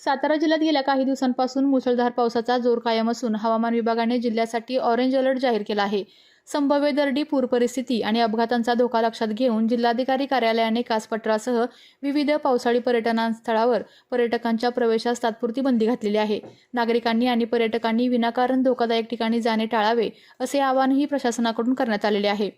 सातारा जिल्ह्यात गेल्या काही दिवसांपासून मुसळधार पावसाचा जोर कायम असून हवामान विभागाने जिल्ह्यासाठी ऑरेंज अलर्ट जाहीर केला आहे। संभाव्य दरडी, पूर परिस्थिती आणि अपघातांचा धोका लक्षात घेऊन जिल्हाधिकारी कार्यालयाने कासपठारासह विविध पावसाळी पर्यटनस्थळावर पर्यटकांच्या प्रवेशास तात्पुरती बंदी घातलेली आहे। नागरिकांनी आणि पर्यटकांनी विनाकारण धोकादायक ठिकाणी जाणे टाळावे असे आवाहनही प्रशासनाकडून करण्यात आलेले आहे।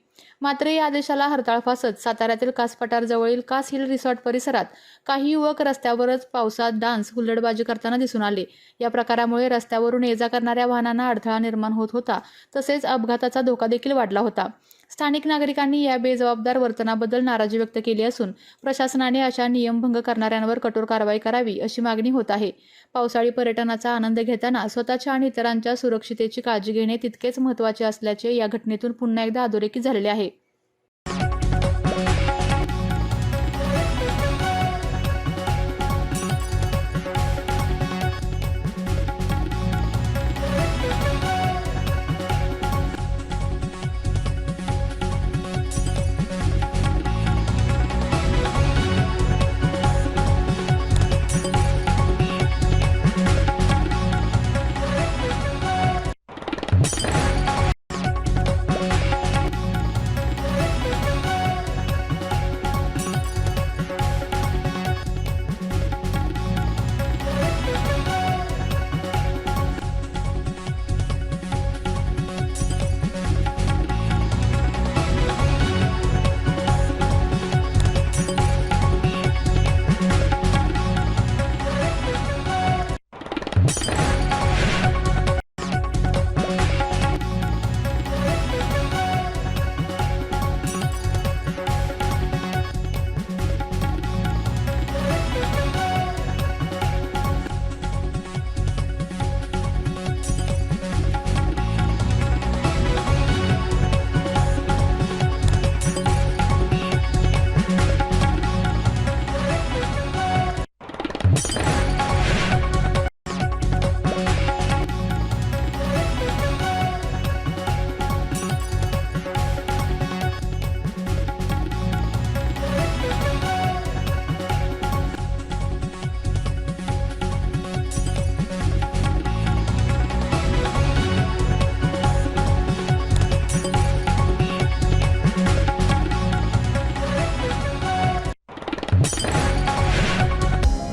मात्र या आदेशाला हरताळ फासत साताऱ्यातील कासपठार जवळील कास हिल रिसॉर्ट परिसरात काही युवक रस्त्यावरच पावसात डान्स, हुल्लडबाजी करताना दिसून आले। या प्रकारामुळे रस्त्यावरून ये-जा करणाऱ्या वाहनांना अडथळा निर्माण होत होता, तसेच अपघाताचा धोका देखील वाढला होता। स्थानिक नागरिकांनी या बेजबाबदार वर्तनाबद्दल नाराजी व्यक्त केली असून प्रशासनाने अशा नियमभंग करणाऱ्यांवर कठोर कारवाई करावी अशी मागणी होत आहे। पावसाळी पर्यटनाचा आनंद घेताना स्वतःच्या आणि इतरांच्या सुरक्षिततेची काळजी घेणे तितकेच महत्त्वाचे असल्याचे या घटनेतून पुन्हा एकदा अधोरेखित झालेले आहे।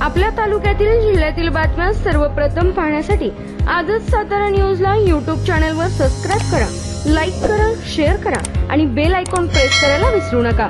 आपल्या तालुक्यातील जिल्ह्यातील बातम्या सर्वप्रथम पाहण्यासाठी आजच सातारा न्यूजला YouTube चॅनलवर सबस्क्राइब करा, लाईक करा, शेअर करा आणि बेल आयकॉन प्रेस करायला विसरू नका।